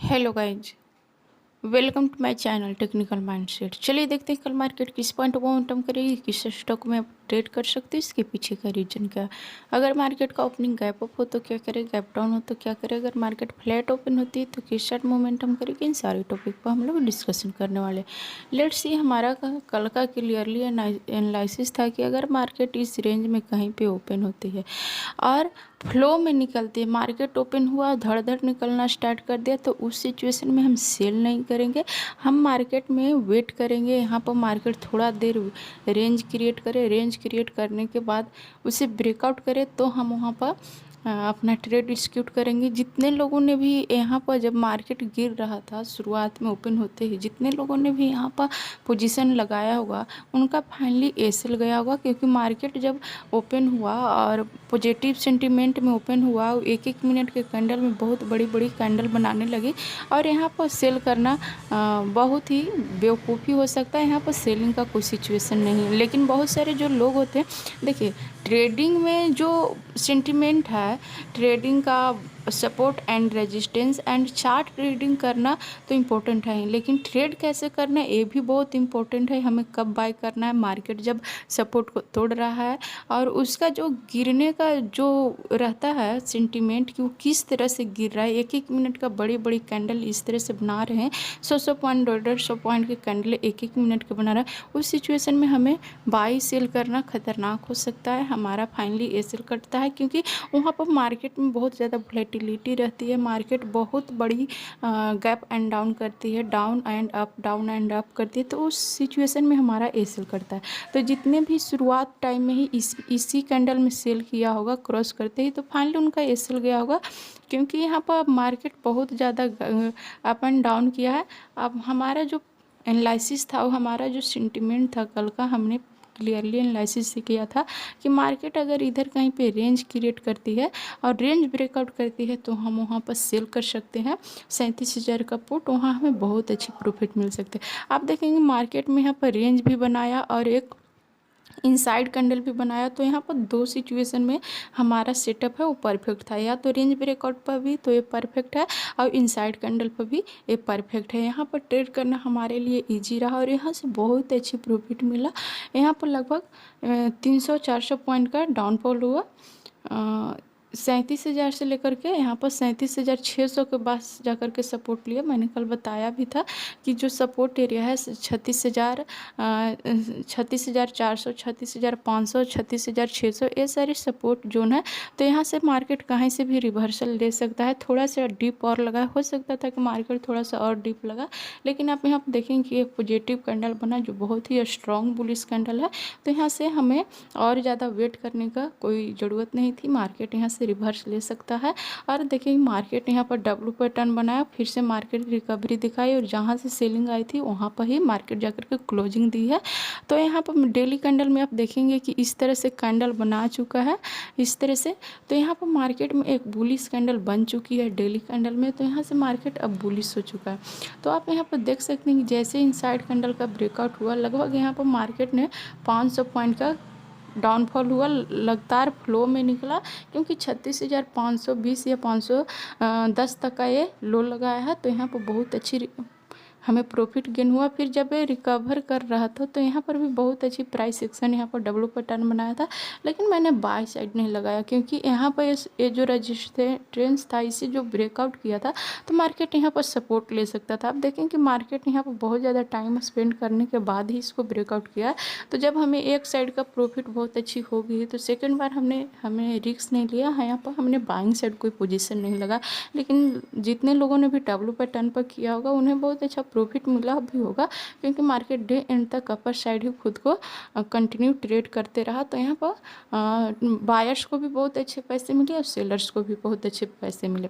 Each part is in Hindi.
Hello guys, welcome to my channel technical mindset. चलिए देखते हैं कल मार्केट किस पॉइंट ऑफ मोमेंटम करेगी, किस स्टॉक में आप ट्रेड कर सकते हैं, इसके पीछे का रीजन क्या है। अगर मार्केट का ओपनिंग गैप अप हो तो क्या करे, गैप डाउन हो तो क्या करे, अगर मार्केट फ्लैट ओपन होती है तो किस साइड मोमेंटम करेगी, इन सारे टॉपिक पर हम लोग डिस्कशन करने वाले। लेट्स सी हमारा कल का क्लियरली एनालिसिस था कि अगर मार्केट इस रेंज में कहीं पे ओपन होती है और फ्लो में निकलती है, मार्केट ओपन हुआ धड़ धड़ निकलना स्टार्ट कर दिया, तो उस सिचुएशन में हम सेल नहीं करेंगे, हम मार्केट में वेट करेंगे। यहाँ पर मार्केट थोड़ा देर रेंज क्रिएट करे, रेंज क्रिएट करने के बाद उसे ब्रेकआउट करे तो हम वहाँ पर अपना ट्रेड एग्जीक्यूट करेंगे। जितने लोगों ने भी यहाँ पर जब मार्केट गिर रहा था शुरुआत में ओपन होते ही, जितने लोगों ने भी यहाँ पर पोजीशन लगाया होगा उनका फाइनली एसेल गया होगा, क्योंकि मार्केट जब ओपन हुआ और पॉजिटिव सेंटीमेंट में ओपन हुआ, एक एक मिनट के कैंडल में बहुत बड़ी बड़ी कैंडल बनाने लगी और यहाँ पर सेल करना बहुत ही बेवकूफ़ी हो सकता है। यहाँ पर सेलिंग का कोई सिचुएशन नहीं है, लेकिन बहुत सारे जो लोग होते हैं, देखिए ट्रेडिंग में जो सेंटिमेंट है, ट्रेडिंग का support and resistance and chart trading करना तो इम्पोर्टेंट है, लेकिन ट्रेड कैसे करना है ये भी बहुत इम्पोर्टेंट है। हमें कब बाय करना है, मार्केट जब सपोर्ट को तोड़ रहा है और उसका जो गिरने का जो रहता है सेंटीमेंट कि वो किस तरह से गिर रहा है, एक एक मिनट का बड़ी बड़ी कैंडल इस तरह से बना रहे हैं, 100 पॉइंट 150 पॉइंट के कैंडल एक एक मिनट के बना रहा है, उस सिचुएशन में हमें बाई सेल करना खतरनाक हो सकता है। हमारा फाइनली ए सेल कटता है, क्योंकि वहाँ पर मार्केट में बहुत ज़्यादा वोलेटिलिटी रहती है, मार्केट बहुत बड़ी गैप एंड डाउन करती है, डाउन एंड अप करती है, तो उस सिचुएशन में हमारा ए सेल करता है। तो जितने भी शुरुआत टाइम में ही इसी कैंडल में सेल किया होगा क्रॉस करते ही, तो फाइनली उनका ए सेल गया होगा, क्योंकि यहाँ पर मार्केट बहुत ज़्यादा अप एंड डाउन किया है। अब हमारा जो एनालिसिस था, वो हमारा जो सेंटिमेंट था कल का, हमने क्लियरली एनालिसिस से किया था कि मार्केट अगर इधर कहीं पे रेंज क्रिएट करती है और रेंज ब्रेकआउट करती है तो हम वहाँ पर सेल कर सकते हैं। 37,000 का पुट, वहाँ हमें बहुत अच्छी प्रॉफिट मिल सकते हैं। आप देखेंगे मार्केट में यहाँ पर रेंज भी बनाया और एक इनसाइड कैंडल भी बनाया, तो यहाँ पर दो सिचुएशन में हमारा सेटअप है वो परफेक्ट था। या तो रेंज ब्रेकआउट पर भी तो ये परफेक्ट है और इनसाइड कैंडल पर भी ये परफेक्ट है। यहाँ पर ट्रेड करना हमारे लिए इजी रहा और यहाँ से बहुत अच्छी प्रॉफिट मिला। यहाँ पर लगभग 300-400 पॉइंट का डाउनफॉल हुआ, 37,000 से लेकर के यहाँ पर 37,600 के पास जा कर के सपोर्ट लिया। मैंने कल बताया भी था कि जो सपोर्ट एरिया है 36,000, 36,400, 36,500, 36,600, ये सारे सपोर्ट जोन है। तो यहाँ से मार्केट कहीं से भी रिवर्सल ले सकता है। थोड़ा सा डीप और लगा, हो सकता था कि मार्केट थोड़ा सा और डीप लगा, लेकिन आप यहाँ पर देखेंगे कि एक पॉजिटिव कैंडल बना जो बहुत ही स्ट्रॉन्ग बुलिश कैंडल है। तो यहाँ से हमें और ज़्यादा वेट करने का कोई ज़रूरत नहीं थी, मार्केट यहाँ से रिवर्स ले सकता है। और देखिए मार्केट यहाँ पर डब्ल्यू पैटर्न बनाया, फिर से मार्केट रिकवरी दिखाई और जहाँ से सेलिंग आई थी वहाँ पर ही मार्केट जाकर के क्लोजिंग दी है। तो यहाँ पर डेली कैंडल में आप देखेंगे कि इस तरह से कैंडल बना चुका है, इस तरह से। तो यहाँ पर मार्केट में एक बुलिश कैंडल बन चुकी है डेली कैंडल में, तो यहाँ से मार्केट अब बुलिश हो चुका है। तो आप यहाँ पर देख सकते हैं कि जैसे इनसाइड कैंडल का ब्रेकआउट हुआ, लगभग यहाँ पर मार्केट ने 500 पॉइंट का डाउनफॉल हुआ, लगातार फ्लो में निकला, क्योंकि 36,520 या 510 तक का ये लो लगाया है। तो यहाँ पर बहुत अच्छी हमें प्रॉफिट गेन हुआ। फिर जब ये रिकवर कर रहा था तो यहाँ पर भी बहुत अच्छी प्राइस सेक्शन यहाँ पर डब्ल्यू पैटर्न बनाया था, लेकिन मैंने बाय साइड नहीं लगाया, क्योंकि यहाँ पर ये जो रेजिस्टेंस था इसे जो ब्रेकआउट किया था तो मार्केट यहाँ पर सपोर्ट ले सकता था। आप देखें कि मार्केट यहाँ पर बहुत ज़्यादा टाइम स्पेंड करने के बाद ही इसको ब्रेकआउट किया। तो जब हमें एक साइड का प्रॉफिट बहुत अच्छी हो गई तो सेकेंड बार हमने रिस्क नहीं लिया है, यहाँ पर हमने बाइंग साइड कोई पोजीशन नहीं लगा। लेकिन जितने लोगों ने भी डब्ल्यू पैटर्न पर किया होगा उन्हें बहुत अच्छा प्रॉफिट मिला भी होगा, क्योंकि मार्केट डे एंड तक अपर साइड ही खुद को कंटिन्यू ट्रेड करते रहा। तो यहाँ पर बायर्स को भी बहुत अच्छे पैसे मिले और सेलर्स को भी बहुत अच्छे पैसे मिले।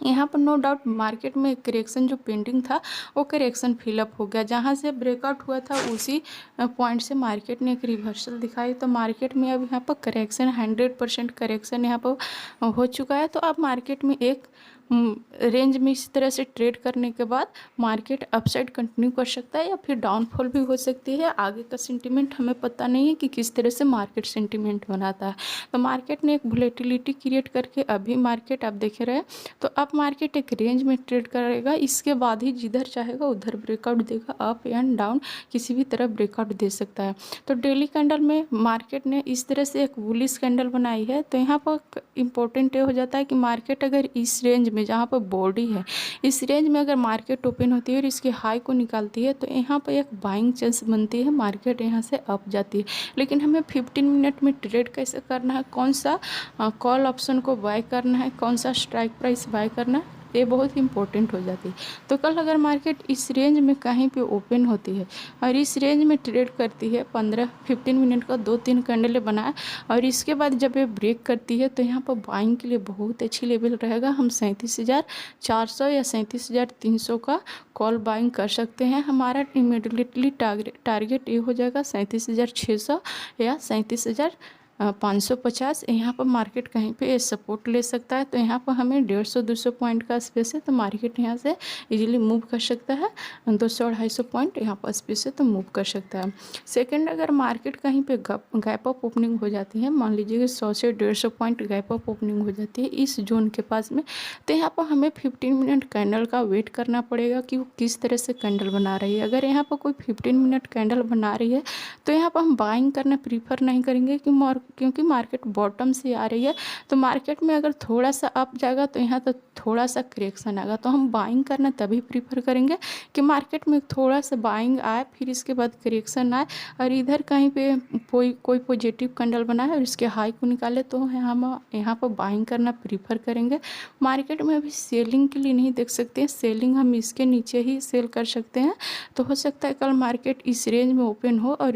यहाँ पर नो डाउट मार्केट में करेक्शन जो पेंडिंग था वो करेक्शन फिलअप हो गया, जहाँ से ब्रेकआउट हुआ था उसी पॉइंट से मार्केट ने एक रिवर्सल दिखाई। तो मार्केट में अब यहाँ पर करेक्शन 100% करेक्शन यहाँ पर हो चुका है। तो अब मार्केट में एक रेंज में इस तरह से ट्रेड करने के बाद मार्केट अपसाइड कंटिन्यू कर सकता है या फिर डाउनफॉल भी हो सकती है। आगे का सेंटिमेंट हमें पता नहीं है कि किस तरह से मार्केट सेंटिमेंट बनाता है। तो मार्केट ने एक वोलेटिलिटी क्रिएट करके अभी मार्केट आप देख रहे हैं, तो अब मार्केट एक रेंज में ट्रेड करेगा, इसके बाद ही जिधर चाहेगा उधर ब्रेकआउट देगा, अप एंड डाउन किसी भी तरह ब्रेकआउट दे सकता है। तो डेली कैंडल में मार्केट ने इस तरह से एक बुलिश कैंडल बनाई है। तो यहाँ पर इम्पोर्टेंट ये हो जाता है कि मार्केट अगर इस रेंज में, जहाँ पर बॉडी है, इस रेंज में अगर मार्केट ओपन होती है और इसके हाई को निकालती है तो यहाँ पर एक बाइंग चांस बनती है, मार्केट यहाँ से अप जाती है। लेकिन हमें 15 मिनट में ट्रेड कैसे करना है, कौन सा कॉल ऑप्शन को बाय करना है, कौन सा स्ट्राइक प्राइस बाय करना है, ये बहुत इंपॉर्टेंट हो जाती है। तो कल अगर मार्केट इस रेंज में कहीं पे ओपन होती है और इस रेंज में ट्रेड करती है, 15 मिनट का 2-3 कैंडल बनाए और इसके बाद जब ये ब्रेक करती है तो यहाँ पर बाइंग के लिए बहुत अच्छी लेवल रहेगा। हम 37,400 या 37,300 का कॉल बाइंग कर सकते हैं। हमारा इमीडिएटली टारगेट ये हो जाएगा 37,600 या 37,550। यहाँ पर मार्केट कहीं पे सपोर्ट ले सकता है। तो यहाँ पर हमें 150-200 पॉइंट का स्पेस है, तो मार्केट यहाँ से इजीली मूव कर सकता है। 200-250 पॉइंट यहाँ पर स्पेस है तो मूव कर सकता है। सेकंड, अगर मार्केट कहीं पे गैप अप ओपनिंग हो जाती है, मान लीजिए कि 100 से 150 पॉइंट गैप अप ओपनिंग हो जाती है इस जोन के पास में, तो यहाँ पर हमें 15 मिनट कैंडल का वेट करना पड़ेगा कि वो किस तरह से कैंडल बना रही है। अगर यहाँ पर कोई 15 मिनट कैंडल बना रही है तो यहाँ पर हम बाइंग करना प्रीफर नहीं करेंगे क्योंकि मार्केट बॉटम से आ रही है। तो मार्केट में अगर थोड़ा सा अप जाएगा तो यहाँ तो थोड़ा सा करेक्शन आएगा, तो हम बाइंग करना तभी प्रीफर करेंगे कि मार्केट में थोड़ा सा बाइंग आए, फिर इसके बाद करेक्शन आए और इधर कहीं पे कोई पॉजिटिव कैंडल बनाए और इसके हाई को निकाले, तो हम यहाँ पर बाइंग करना प्रीफर करेंगे। मार्केट में अभी सेलिंग के लिए नहीं देख सकते हैं, सेलिंग हम इसके नीचे ही सेल कर सकते हैं। तो हो सकता है कल मार्केट इस रेंज में ओपन हो और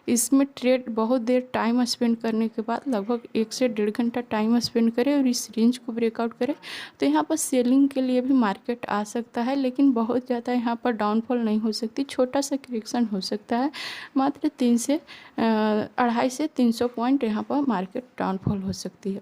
इसमें ट्रेड बहुत देर टाइम स्पेंड करने के बाद लगभग 1 से 1.5 घंटा टाइम स्पेंड करे और इस रेंज को ब्रेकआउट करे, तो यहाँ पर सेलिंग के लिए भी मार्केट आ सकता है। लेकिन बहुत ज़्यादा यहाँ पर डाउनफॉल नहीं हो सकती, छोटा सा करेक्शन हो सकता है, मात्र 250 से 300 पॉइंट यहाँ पर मार्केट डाउनफॉल हो सकती है।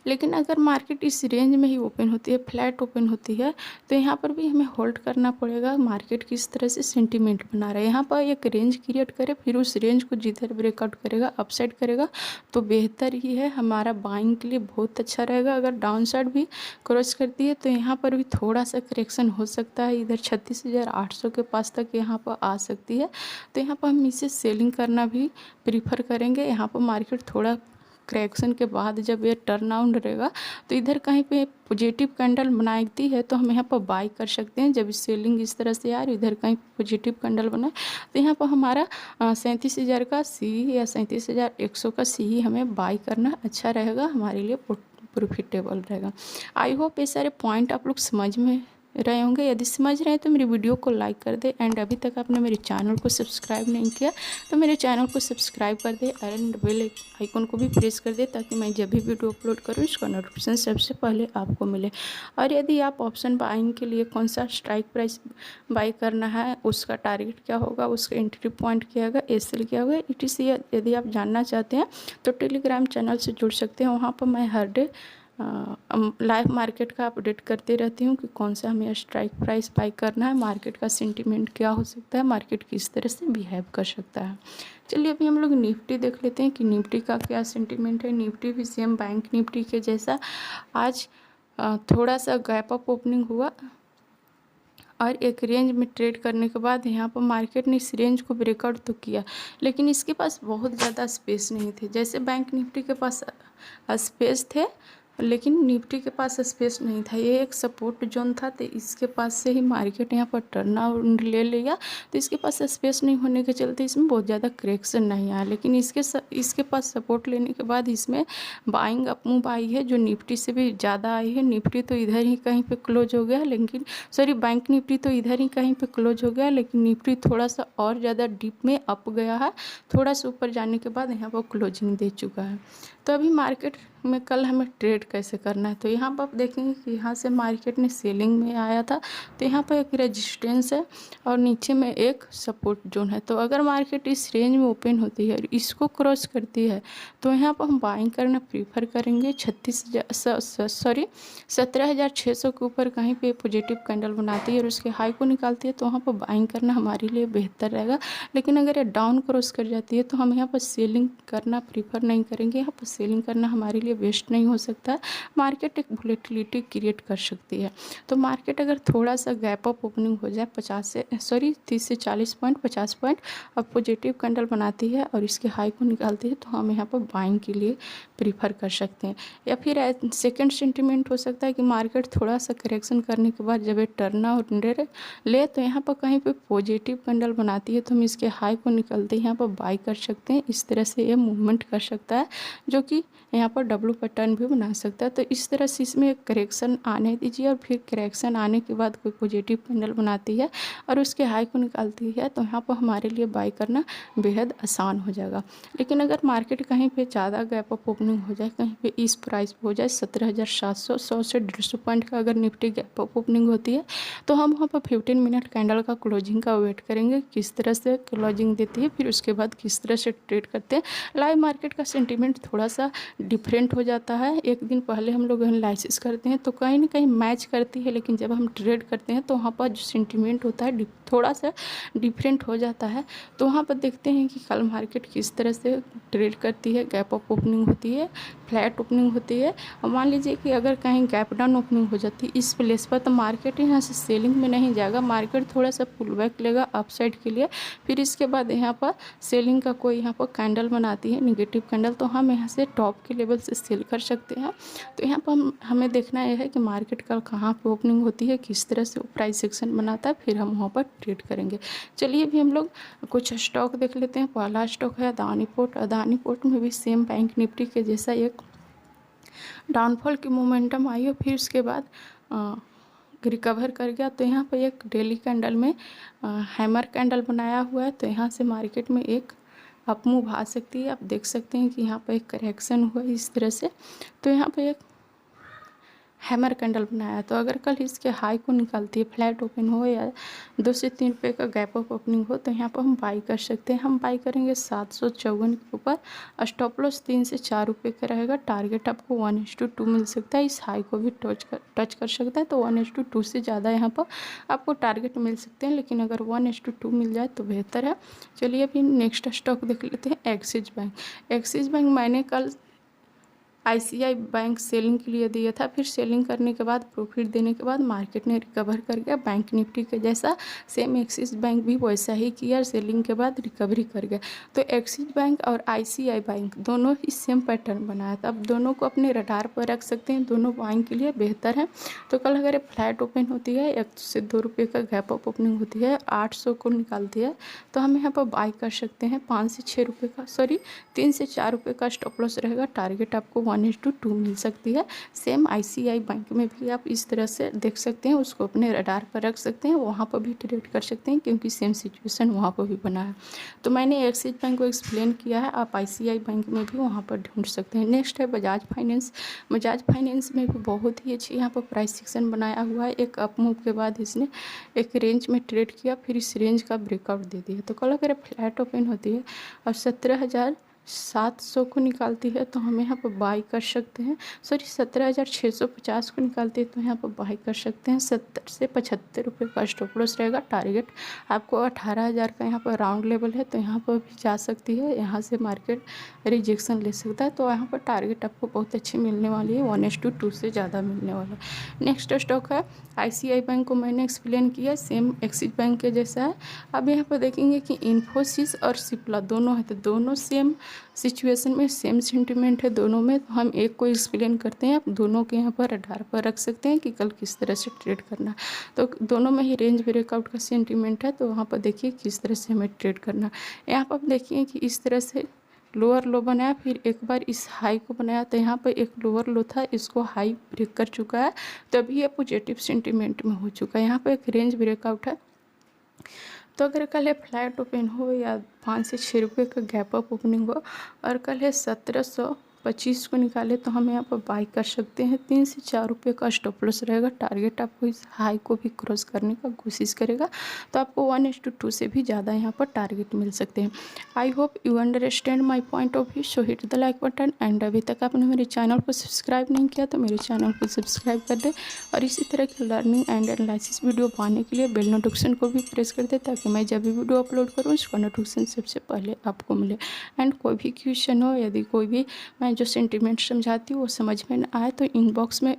लेकिन अगर मार्केट इस रेंज में ही ओपन होती है, फ्लैट ओपन होती है, तो यहाँ पर भी हमें होल्ड करना पड़ेगा मार्केट किस तरह से सेंटीमेंट बना रहा है। यहाँ पर एक रेंज क्रिएट करे, फिर उस रेंज को जिधर ब्रेकआउट करेगा, अपसाइड करेगा तो बेहतर ही है, हमारा बाइंग के लिए बहुत अच्छा रहेगा। अगर डाउन साइड भी क्रॉस करती है तो यहाँ पर भी थोड़ा सा करेक्शन हो सकता है, इधर 36,800 के पास तक यहाँ पर आ सकती है। तो यहाँ पर हम इसे सेलिंग करना भी प्रीफर करेंगे। यहाँ पर मार्केट थोड़ा करेक्शन के बाद जब ये टर्न आउट रहेगा तो इधर कहीं पे पॉजिटिव कैंडल बनाती है तो हम यहाँ पर बाई कर सकते हैं। जब सेलिंग इस तरह से यार इधर कहीं पॉजिटिव कैंडल बनाए तो यहाँ पर हमारा 37,000 का सी या 37,100 का सी हमें बाई करना अच्छा रहेगा, हमारे लिए प्रॉफिटेबल रहेगा। आई होप ये सारे पॉइंट आप लोग समझ में रहे होंगे। यदि समझ रहे हैं तो मेरी वीडियो को लाइक कर दे एंड अभी तक आपने मेरे चैनल को सब्सक्राइब नहीं किया तो मेरे चैनल को सब्सक्राइब कर दे एंड बेल आइकन को भी प्रेस कर दे ताकि मैं जब भी वीडियो अपलोड करूँ इसका नोटिफिकेशन सबसे पहले आपको मिले। और यदि आप ऑप्शन बाइंग के लिए कौन सा स्ट्राइक प्राइस बाई करना है, उसका टारगेट क्या होगा, उसका एंट्री पॉइंट क्या होगा, एसएल क्या होगा, ETC यदि आप जानना चाहते हैं तो टेलीग्राम चैनल से जुड़ सकते हैं। वहाँ पर मैं हर डे लाइव मार्केट का अपडेट करते रहती हूँ कि कौन सा हमें स्ट्राइक प्राइस बाई करना है, मार्केट का सेंटीमेंट क्या हो सकता है, मार्केट किस तरह से बिहेव कर सकता है। चलिए अभी हम लोग निफ्टी देख लेते हैं कि निफ्टी का क्या सेंटीमेंट है। निफ्टी भी सेम बैंक निफ्टी के जैसा आज थोड़ा सा गैप अप ओपनिंग हुआ और एक रेंज में ट्रेड करने के बाद यहाँ पर मार्केट ने इस रेंज को ब्रेकआउट तो किया, लेकिन इसके पास बहुत ज़्यादा स्पेस नहीं थे। जैसे बैंक निफ्टी के पास स्पेस थे लेकिन निफ्टी के पास स्पेस नहीं था, ये एक सपोर्ट जोन था, तो इसके पास से ही मार्केट यहाँ पर टर्न आउट ले लिया। तो इसके पास स्पेस नहीं होने के चलते इसमें बहुत ज़्यादा करेक्शन नहीं आया, लेकिन इसके पास सपोर्ट लेने के बाद इसमें बाइंग अप मूव आई है जो निफ्टी से भी ज़्यादा आई है। निफ्टी तो इधर ही कहीं पे क्लोज हो गया, लेकिन बैंक निफ्टी तो इधर ही कहीं पे क्लोज हो गया, लेकिन निफ्टी थोड़ा सा और ज़्यादा डीप में अप गया है, थोड़ा सा ऊपर जाने के बाद यहाँ पर क्लोजिंग दे चुका है। तो अभी मार्केट में कल हमें ट्रेड कैसे करना है, तो यहाँ पर आप देखेंगे कि यहाँ से मार्केट ने सेलिंग में आया था, तो यहाँ पर एक रेजिस्टेंस है और नीचे में एक सपोर्ट जोन है। तो अगर मार्केट इस रेंज में ओपन होती है और इसको क्रॉस करती है तो यहाँ पर हम बाइंग करना प्रीफर करेंगे। 17,600 के ऊपर कहीं पे पॉजिटिव कैंडल बनाती है और उसके हाई को निकालती है तो वहाँ पर बाइंग करना हमारे लिए बेहतर रहेगा। लेकिन अगर ये डाउन क्रॉस कर जाती है तो हम यहाँ पर सेलिंग करना प्रीफर नहीं करेंगे। यहाँ पर सेलिंग करना हमारे लिए बेस्ट नहीं हो सकता है। मार्केट एक वोलेटिलिटी क्रिएट कर सकती है। तो मार्केट अगर थोड़ा सा गैप अप ओपनिंग हो जाए 30 से 40 पॉइंट 50 पॉइंट अब पॉजिटिव कैंडल बनाती है और इसके हाई को निकालती है तो हम यहाँ पर बाइंग के लिए प्रीफर कर सकते हैं। या फिर सेकंड सेंटिमेंट हो सकता है कि मार्केट थोड़ा सा करेक्शन करने के बाद जब ये टर्न आउट ले तो यहाँ पर कहीं पे पॉजिटिव कैंडल बनाती है तो हम इसके हाई को निकलते हैं यहाँ पर बाई कर सकते हैं। इस तरह से ये मूवमेंट कर सकता है जो कि यहाँ पर डब्लू पैटर्न भी बना सकता है। तो इस तरह से इसमें एक करेक्शन आने दीजिए और फिर करेक्शन आने के बाद कोई पॉजिटिव कैंडल बनाती है और उसके हाई को निकालती है तो यहाँ पर हमारे लिए बाई करना बेहद आसान हो जाएगा। लेकिन अगर मार्केट कहीं पे ज़्यादा गैप अप ओपनिंग हो जाए, कहीं पे इस प्राइस पे हो जाए 17,700 100 से 150 पॉइंट का अगर निफ्टी गैप अप ओपनिंग होती है तो हम वहाँ पर 15 मिनट कैंडल का क्लोजिंग का वेट करेंगे किस तरह से क्लोजिंग देती है, फिर उसके बाद किस तरह से ट्रेड करते हैं। लाइव मार्केट का सेंटीमेंट थोड़ा सा डिफरेंट हो जाता है। एक दिन पहले हम लोग एनालिसिस करते हैं तो कहीं ना कहीं मैच करती है, लेकिन जब हम ट्रेड करते हैं तो वहाँ पर जो सेंटीमेंट होता है थोड़ा सा डिफरेंट हो जाता है। तो वहाँ पर देखते हैं कि कल मार्केट किस तरह से ट्रेड करती है। गैप अप ओपनिंग होती है, फ्लैट ओपनिंग होती है और मान लीजिए कि अगर कहीं गैप डाउन ओपनिंग हो जाती है इस प्लेस पर तो मार्केट यहाँ से सेलिंग में नहीं जाएगा, मार्केट थोड़ा सा पुल बैक लेगा अपसाइड के लिए। फिर इसके बाद यहाँ पर सेलिंग का कोई यहाँ पर कैंडल बनाती है नेगेटिव कैंडल तो हम यहाँ से टॉप के लेवल से सेल कर सकते हैं। तो यहाँ पर हमें देखना यह है कि मार्केट कल कहाँ पर ओपनिंग होती है, किस तरह से प्राइस सेक्शन बनाता है, फिर हम वहाँ पर ट्रेड करेंगे। चलिए अभी हम लोग कुछ स्टॉक देख लेते हैं। पहला स्टॉक है अदानी पोर्ट। अदानी पोर्ट में भी सेम बैंक निफ्टी के जैसा एक डाउनफॉल की मोमेंटम आई और फिर उसके बाद रिकवर कर गया। तो यहाँ पर एक डेली कैंडल में हैमर कैंडल बनाया हुआ है तो यहाँ से मार्केट में एक अप मूव आ सकती है। आप देख सकते हैं कि यहाँ पर एक करेक्शन हुआ है इस तरह से, तो यहाँ पर एक हैमर कैंडल बनाया। तो अगर कल इसके हाई को निकालती है, फ्लैट ओपन हो या 2 से 3 रुपये का गैप अप ओपनिंग हो तो यहाँ पर हम बाई कर सकते हैं। हम बाई करेंगे 754 के ऊपर। स्टॉप लॉस 3 से 4 रुपये का रहेगा। टारगेट आपको 1:2 मिल सकता है। इस हाई को भी टच कर सकता है तो 1:2 से ज़्यादा यहाँ पर आपको टारगेट मिल सकते हैं, लेकिन अगर 1:2 मिल जाए तो बेहतर है। चलिए अभी नेक्स्ट स्टॉक देख लेते हैं एक्सिस बैंक। एक्सिस बैंक मैंने कल ICICI बैंक सेलिंग के लिए दिया था, फिर सेलिंग करने के बाद प्रॉफिट देने के बाद मार्केट ने रिकवर कर गया बैंक निफ्टी के जैसा। सेम एक्सिस बैंक भी वैसा ही किया, सेलिंग के बाद रिकवरी कर गया। तो एक्सिस बैंक और ICICI बैंक दोनों ही सेम पैटर्न बनाया था। अब दोनों को अपने रडार पर रख सकते हैं, दोनों बाइंग के लिए बेहतर है। तो कल अगर फ्लैट ओपन होती है 1 से 2 रुपये का गैप अप ओपनिंग होती है 800 को निकालती है तो हम यहाँ पर बाई कर सकते हैं 5 से 6 रुपये का 3 से 4 रुपये का स्टॉप लॉस रहेगा। टारगेट आपको 1:2 मिल सकती है। सेम ICICI बैंक में भी आप इस तरह से देख सकते हैं, उसको अपने रडार पर रख सकते हैं, वहाँ पर भी ट्रेड कर सकते हैं क्योंकि सेम सिचुएशन वहाँ पर भी बना है। तो मैंने एक्सिस बैंक को एक्सप्लेन किया है, आप ICICI बैंक में भी वहाँ पर ढूंढ सकते हैं। नेक्स्ट है बजाज फाइनेंस। बजाज फाइनेंस में भी बहुत ही अच्छी यहाँ पर प्राइस सेक्शन बनाया हुआ है। एक अप मूव के बाद इसने एक रेंज में ट्रेड किया, फिर इस रेंज का ब्रेकआउट दे दिया। तो कल अगर फ्लैट ओपन होती है और 17,700 को निकालती है तो हम यहाँ पर बाई कर सकते हैं। 17,650 को निकालती है तो यहाँ पर बाई कर सकते हैं। 70 से 75 रुपये का स्टॉप लॉस रहेगा। टारगेट आपको 18,000 का यहाँ पर राउंड लेवल है तो यहाँ पर भी जा सकती है। यहाँ से मार्केट रिजेक्शन ले सकता है तो यहाँ पर टारगेट आपको बहुत अच्छी मिलने वाली है, 1:2 से ज़्यादा मिलने वाला है। नेक्स्ट स्टॉक है ICICI बैंक को मैंने एक्सप्लेन किया, सेम एक्सिस बैंक के जैसा है। अब यहाँ पर देखेंगे कि इन्फोसिस और सिप्ला दोनों है तो दोनों सेम सिचुएशन में सेम सेंटिमेंट है दोनों में। तो हम एक को एक्सप्लेन करते हैं, आप दोनों के यहाँ पर रडार पर रख सकते हैं कि कल किस तरह से ट्रेड करना। तो दोनों में ही रेंज ब्रेकआउट का सेंटिमेंट है तो वहाँ पर देखिए किस तरह से हमें ट्रेड करना। यहाँ पर आप देखिए कि इस तरह से लोअर लो बनाया, फिर एक बार इस हाई को बनाया तो यहाँ पर एक लोअर लो था, इसको हाई ब्रेक कर चुका है तभी ये पॉजिटिव सेंटिमेंट में हो चुका है। यहाँ पर एक रेंज ब्रेकआउट है। तो अगर कल है फ्लैट ओपन हो या 5 से 6 रुपये का गैप अप ओपनिंग हो और कल है 25 को निकाले तो हम यहाँ पर बाई कर सकते हैं। 3 से 4 रुपये का स्टॉप लॉस रहेगा। टारगेट आपको इस हाई को भी क्रॉस करने का कोशिश करेगा तो आपको 1:2 से भी ज़्यादा यहाँ पर टारगेट मिल सकते हैं। I hope you understand my point of view. So hit the like button and अभी तक आपने मेरे चैनल को सब्सक्राइब नहीं किया तो मेरे चैनल को सब्सक्राइब कर दे और इसी तरह की लर्निंग एंड एनालिसिस वीडियो पाने के लिए बेल नोटिफिकेशन को भी प्रेस कर दे ताकि मैं जब भी वीडियो अपलोड करूँ उसका नोटिफिकेशन सबसे पहले आपको मिले। एंड कोई भी क्वेश्चन हो, यदि कोई भी मैं जो सेंटिमेंट समझाती हूँ वो समझ में ना आए तो इनबॉक्स में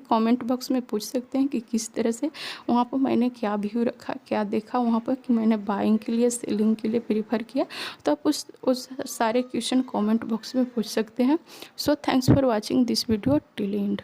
कमेंट बॉक्स में पूछ सकते हैं कि किस तरह से वहाँ पर मैंने क्या व्यू रखा, क्या देखा वहाँ पर कि मैंने बाइंग के लिए सेलिंग के लिए प्रीफर किया। तो आप उस सारे क्वेश्चन कमेंट बॉक्स में पूछ सकते हैं। So thanks for watching this video till and.